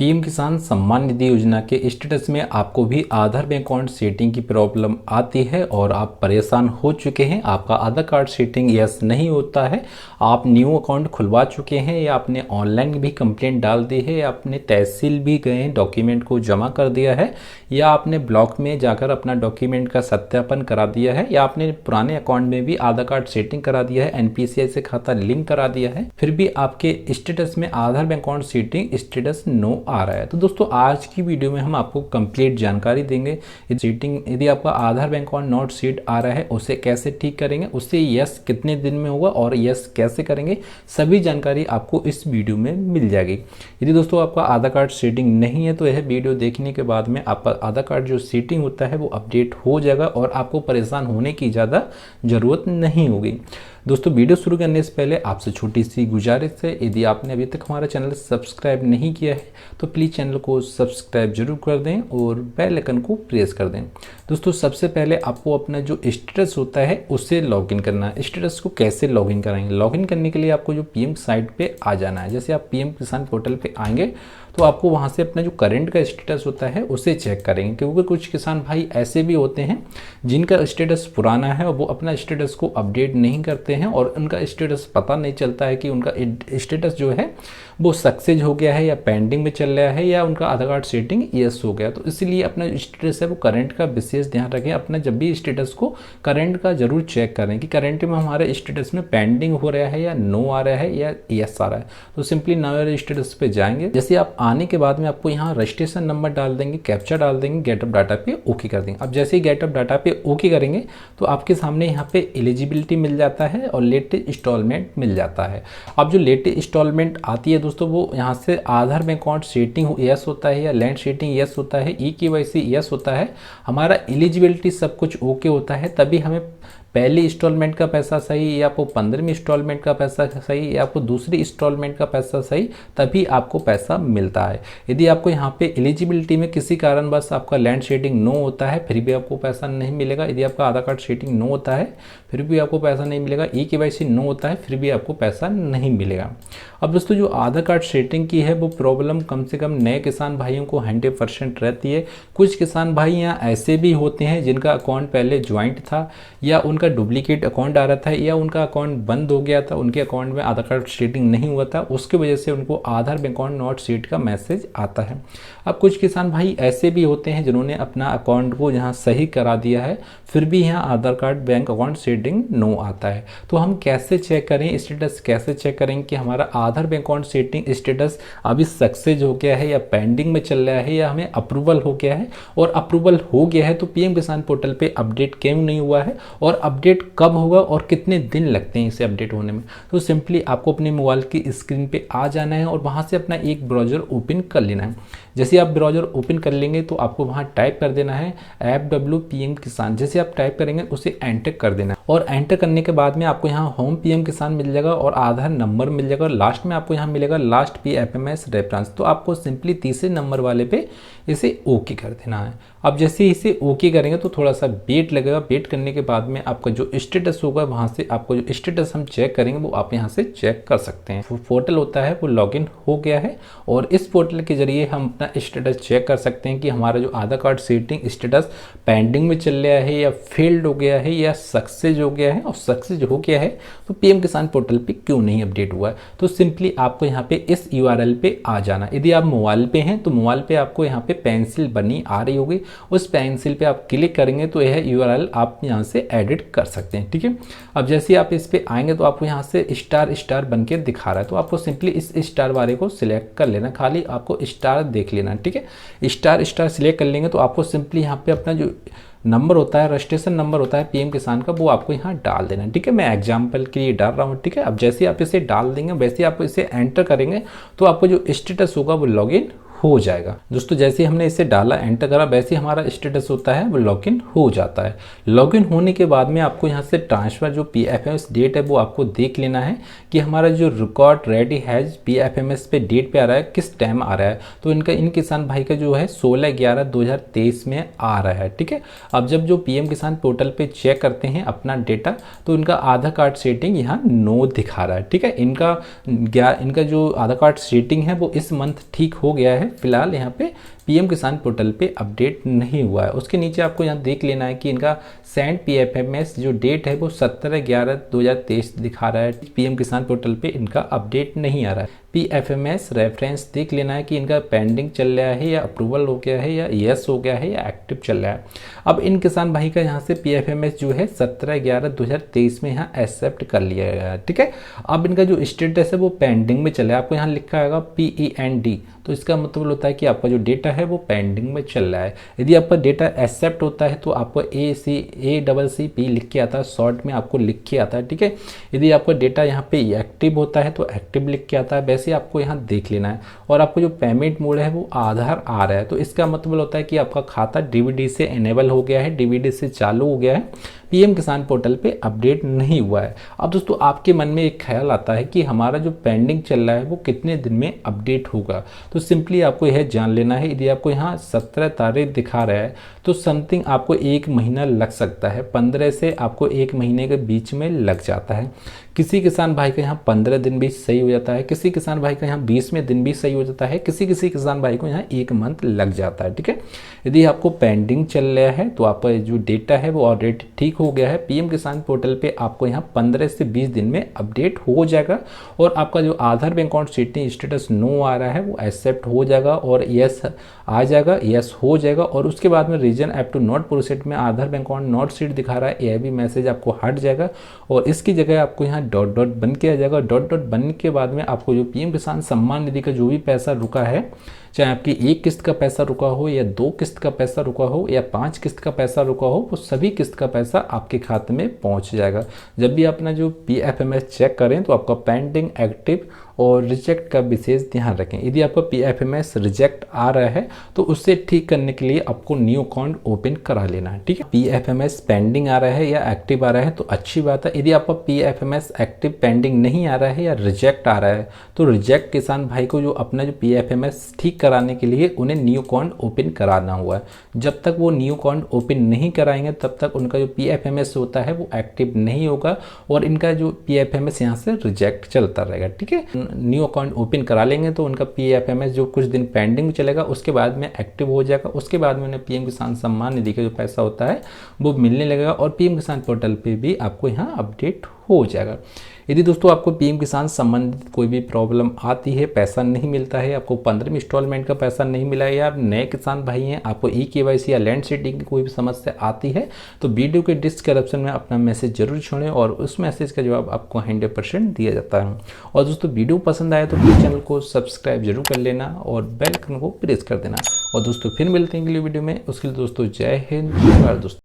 PM किसान सम्मान निधि योजना के स्टेटस में आपको भी आधार बैंक अकाउंट सेटिंग की प्रॉब्लम आती है और आप परेशान हो चुके हैं। आपका आधार कार्ड सेटिंग यस नहीं होता है, आप न्यू अकाउंट खुलवा चुके हैं या आपने ऑनलाइन भी कंप्लेंट डाल दी है या आपने तहसील भी गए डॉक्यूमेंट को जमा कर दिया है या आपने ब्लॉक में जाकर अपना डॉक्यूमेंट का सत्यापन करा दिया है या आपने पुराने अकाउंट में भी आधार कार्ड सेटिंग करा दिया है, एनपीसीआई से खाता लिंक करा दिया है, फिर भी आपके स्टेटस में Aadhaar bank account setting status no आ रहा है। तो दोस्तों आज की वीडियो में हम आपको कंप्लीट जानकारी देंगे। सेटिंग यदि आपका आधार बैंक अकाउंट नॉट सेट आ रहा है उसे कैसे ठीक करेंगे, उससे यस कितने दिन में होगा और यस कैसे करेंगे, सभी जानकारी आपको इस वीडियो में मिल जाएगी। यदि दोस्तों आपका आधार कार्ड सेटिंग नहीं है तो यह वीडियो देखने के बाद में आपका आधार कार्ड जो सेटिंग होता है वो अपडेट हो जाएगा और आपको परेशान होने की ज़्यादा ज़रूरत नहीं होगी। दोस्तों वीडियो शुरू करने से पहले आपसे छोटी सी गुजारिश है, यदि आपने अभी तक हमारा चैनल सब्सक्राइब नहीं किया है तो प्लीज़ चैनल को सब्सक्राइब जरूर कर दें और बेल आइकन को प्रेस कर दें। दोस्तों सबसे पहले आपको अपना जो स्टेटस होता है उससे लॉगिन करना है। स्टेटस को कैसे लॉगिन कराएंगे? लॉगिन करने के लिए आपको जो पीएम साइट पे आ जाना है। जैसे आप पीएम किसान पोर्टल पे आएंगे तो आपको वहाँ से अपना जो करंट का स्टेटस होता है उसे चेक करेंगे, क्योंकि कुछ किसान भाई ऐसे भी होते हैं जिनका स्टेटस पुराना है और वो अपना स्टेटस को अपडेट नहीं करते हैं और उनका स्टेटस पता नहीं चलता है कि उनका स्टेटस जो है वो सक्सेस हो गया है या पेंडिंग में चल रहा है या उनका आधार कार्ड सेटिंग यस हो गया। तो इसलिए अपना स्टेटस है वो करंट का विशेष ध्यान रखें। अपना जब भी स्टेटस को करंट का जरूर चेक करें कि करंट में हमारे स्टेटस में पेंडिंग हो रहा है या नो आ रहा है या यस आ रहा है। तो सिंपली नो स्टेटस पे जाएंगे। जैसे आप आने के बाद में आपको यहाँ रजिस्ट्रेशन नंबर डाल देंगे, कैप्चा डाल देंगे, गेटअप डाटा पे ओके कर देंगे। अब जैसे ही गेटअप डाटा पे ओके करेंगे तो आपके सामने यहाँ पे एलिजिबिलिटी मिल जाता है और लेटेस्ट इंस्टॉलमेंट मिल जाता है। अब जो लेटेस्ट इंस्टॉलमेंट आती है दोस्तों वो यहाँ से आधार बैंक अकाउंट सेटिंग यस होता है या लैंड सेटिंग यस होता है, ई-केवाईसी यस होता है, हमारा एलिजिबिलिटी सब कुछ ओके होता है, तभी हमें पहली इंस्टॉलमेंट का पैसा सही या आपको 15वीं इंस्टॉलमेंट का पैसा सही या आपको दूसरी इंस्टॉलमेंट का पैसा सही, तभी आपको पैसा मिलता है। यदि आपको यहाँ पे एलिजिबिलिटी में किसी कारणवश आपका लैंड शेडिंग नो होता है फिर भी आपको पैसा नहीं मिलेगा। यदि आपका आधार कार्ड शेडिंग नो होता है फिर भी आपको पैसा नहीं मिलेगा। ई-केवाईसी नो होता है फिर भी आपको पैसा नहीं मिलेगा। अब दोस्तों जो आधार कार्ड सेटिंग की है वो प्रॉब्लम कम से कम नए किसान भाइयों को 100% रहती है। कुछ किसान भाई यहाँ ऐसे भी होते हैं जिनका अकाउंट पहले ज्वाइंट था या उनका डुप्लीकेट अकाउंट आ रहा था या उनका अकाउंट बंद हो गया था, उनके अकाउंट में आधार कार्ड सेटिंग नहीं हुआ था, उसकी वजह से उनको आधार बैंक अकाउंट नॉट सेट का मैसेज आता है। अब कुछ किसान भाई ऐसे भी होते हैं जिन्होंने अपना अकाउंट को यहाँ सही करा दिया है फिर भी यहाँ Aadhaar card bank account setting no आता है। तो हम कैसे चेक करें स्टेटस, कैसे चेक करें कि हमारा आधार बैंक अकाउंट सेटिंग स्टेटस अभी सक्सेस हो गया है या पेंडिंग में चल रहा है या हमें अप्रूवल हो गया है? और अप्रूवल हो गया है तो पीएम किसान पोर्टल पे अपडेट क्यों नहीं हुआ है और अपडेट कब होगा और कितने दिन लगते हैं इसे अपडेट होने में? तो सिंपली आपको अपने मोबाइल की स्क्रीन पे आ जाना है और वहाँ से अपना एक ब्राउज़र ओपन कर लेना है। जैसे आप ब्राउज़र ओपन कर लेंगे तो आपको वहाँ टाइप कर देना है FWPM किसान। जैसे आप टाइप करेंगे उसे एंटर कर देना है और एंटर करने के बाद में आपको यहाँ होम पीएम किसान मिल जाएगा और आधार नंबर मिल जाएगा और लास्ट में आपको यहाँ मिलेगा लास्ट PFMS रेफरेंस। तो आपको सिंपली तीसरे नंबर वाले पे इसे ओके कर देना है। अब जैसे इसे ओके करेंगे तो थोड़ा सा वेट लगेगा। वेट करने के बाद में आपका जो स्टेटस होगा वहाँ से आपको जो स्टेटस हम चेक करेंगे वो आप यहाँ से चेक कर सकते हैं। पोर्टल होता है वो लॉगिन हो गया है और इस पोर्टल के जरिए हम अपना स्टेटस चेक कर सकते हैं कि हमारा जो आधार कार्ड सेटिंग स्टेटस पेंडिंग में चल रहा है या फेल्ड हो गया है या सक्सेस हो गया है। और सक्सेस हो गया है तो पीएम किसान पोर्टल पे क्यों नहीं अपडेट हुआ है? तो सिंपली आपको यहाँ पे इस URL पे आ जाना। यदि आप मोबाइल पे हैं तो मोबाइल पे आपको यहाँ पे पेंसिल बनी आ रही होगी, उस पेंसिल पे आप क्लिक करेंगे तो यह URL आप यहाँ से एडिट कर सकते हैं। ठीक है, अब जैसे आप इस पे आएंगे तो आपको यहाँ से स्टार स्टार बन के दिखा रहा है तो आपको सिंपली इस स्टार वाले को सिलेक्ट कर लेना, खाली आपको स्टार देख लेना। ठीक है, स्टार स्टार सिलेक्ट कर लेंगे तो आपको सिंपली यहाँ पे अपना जो नंबर होता है, रजिस्ट्रेशन नंबर होता है पीएम किसान का, वो आपको यहाँ डाल देना। ठीक है, मैं एग्जांपल के लिए डाल रहा हूँ। ठीक है, अब जैसे आप इसे डाल देंगे वैसे आप इसे एंटर करेंगे तो आपको जो स्टेटस होगा वो लॉगिन हो जाएगा। दोस्तों जैसे हमने इसे डाला, एंटर करा, वैसे हमारा स्टेटस होता है वो लॉगिन हो जाता है। लॉगिन होने के बाद में आपको यहाँ से ट्रांसफर जो PFMS डेट है वो आपको देख लेना है कि हमारा जो रिकॉर्ड रेडी हैज PFMS पे डेट पे आ रहा है, किस टाइम आ रहा है। तो इन किसान भाई का जो है 16/11/2023 में आ रहा है। ठीक है, अब जब जो पीएम किसान पोर्टल पे चेक करते हैं अपना डेटा तो इनका आधार कार्ड सेटिंग यहाँ नो दिखा रहा है। ठीक है, इनका जो आधार कार्ड सेटिंग है वो इस मंथ ठीक हो गया है फिलहाल यहाँ पे पीएम किसान पोर्टल पे अपडेट नहीं हुआ है। उसके नीचे आपको यहाँ देख लेना है कि इनका सेंड पीएफएमएस जो डेट है वो 17/11/2023 दिखा रहा है। पीएम किसान पोर्टल पे इनका अपडेट नहीं आ रहा है। पीएफएमएस रेफरेंस देख लेना है कि इनका पेंडिंग चल रहा है या अप्रूवल हो गया है या यस हो गया है या एक्टिव चल रहा है। अब इन किसान भाई का यहाँ से पीएफएमएस जो है 17/11/2023 में यहाँ एक्सेप्ट कर लिया गया है। ठीक है, अब इनका जो स्टेटस है वो पेंडिंग में चल रहा है। आपको यहाँ लिखा आएगा PEND, तो इसका मतलब होता है कि आपका जो डेटा है वो पेंडिंग में चल रहा है। यदि आपका डेटा एक्सेप्ट होता है तो आपको ACCP लिख के आता है, शॉर्ट में आपको लिख के आता है। ठीक है, यदि आपका डेटा यहाँ पे एक्टिव होता है तो एक्टिव लिख के आता है। वैसे आपको यहाँ देख लेना है। और आपको जो पेमेंट मोड है वो आधार आ रहा है, तो इसका मतलब होता है कि आपका खाता डीबीडी से इनेबल हो गया है, डीबीडी से चालू हो गया है, पीएम किसान पोर्टल पे अपडेट नहीं हुआ है। अब दोस्तों आपके मन में एक ख्याल आता है कि हमारा जो पेंडिंग चल रहा है वो कितने दिन में अपडेट होगा, तो सिंपली आपको यह जान लेना है। यदि आपको यहाँ 17 तारीख दिखा रहा है तो समथिंग आपको 1 महीना लग सकता है, 15 से आपको 1 महीने के बीच में लग जाता है। किसी किसान भाई का यहाँ 15 दिन भी सही हो जाता है, किसी किसान भाई का यहाँ 20वें दिन भी सही हो जाता है, किसी किसान भाई को यहाँ 1 मंथ लग जाता है। ठीक है, यदि आपको पेंडिंग चल रहा है तो आपका जो डेटा है वो ऑलरेडी ठीक हो गया है। पीएम किसान पोर्टल पे आपको यहाँ 15 से 20 दिन में अपडेट हो जाएगा और आपका जो Aadhaar bank account setting status no आ रहा है वो एक्सेप्ट हो जाएगा और यस आ जाएगा, यस हो जाएगा। और उसके बाद में reason app to not proceed में Aadhaar bank account not seat दिखा रहा है, यह भी मैसेज आपको हट जाएगा और इसकी जगह आपको यहाँ डॉट डॉट बन के आ जाएगा। डॉट डॉट बनने के बाद में आपको जो पीएम किसान सम्मान निधि का जो भी पैसा रुका है, चाहे आपकी 1 किस्त का पैसा रुका हो या 2 किस्त का पैसा रुका हो या 5 किस्त का पैसा रुका हो, वो सभी किस्त का पैसा आपके खाते में पहुंच जाएगा। जब भी अपना जो पीएफएमएस चेक करें तो आपका पेंडिंग, एक्टिव और रिजेक्ट का विशेष ध्यान रखें। यदि आपका पीएफएमएस रिजेक्ट आ रहा है तो उससे ठीक करने के लिए आपको न्यू अकाउंट ओपन करा लेना है। ठीक है, पीएफएमएस पेंडिंग आ रहा है या एक्टिव आ रहा है तो अच्छी बात है। यदि आपका पीएफएमएस एक्टिव पेंडिंग नहीं आ रहा है या रिजेक्ट आ रहा है तो रिजेक्ट किसान भाई को जो अपना जो पीएफएमएस ठीक कराने के लिए उन्हें न्यू अकाउंट ओपन कराना हुआ है। जब तक वो न्यू अकाउंट ओपन नहीं कराएंगे तब तक उनका जो पीएफएमएस होता है वो एक्टिव नहीं होगा और इनका जो पीएफएमएस यहाँ से रिजेक्ट चलता रहेगा। ठीक है, न्यू अकाउंट ओपन करा लेंगे तो उनका पीएफएमएस जो कुछ दिन पेंडिंग में चलेगा उसके बाद में एक्टिव हो जाएगा। उसके बाद में उन्हें पीएम किसान सम्मान निधि का जो पैसा होता है वो मिलने लगेगा और पीएम किसान पोर्टल पे भी आपको यहाँ अपडेट हो जाएगा। यदि दोस्तों आपको पीएम किसान संबंधित कोई भी प्रॉब्लम आती है, पैसा नहीं मिलता है, आपको 15वें इंस्टॉलमेंट का पैसा नहीं मिला है या आप नए किसान भाई हैं, आपको ई-केवाईसी या लैंड सेटिंग की कोई भी समस्या आती है तो वीडियो के डिस्क्रिप्शन में अपना मैसेज जरूर छोड़ें और उस मैसेज का जवाब आपको 100% दिया जाता है। और दोस्तों वीडियो पसंद आए तो प्लीज़ चैनल को सब्सक्राइब जरूर कर लेना और बेल आइकन को प्रेस कर देना। और दोस्तों फिर मिलते हैं अगली वीडियो में, उसके लिए दोस्तों जय हिंद, जय भारत दोस्तों।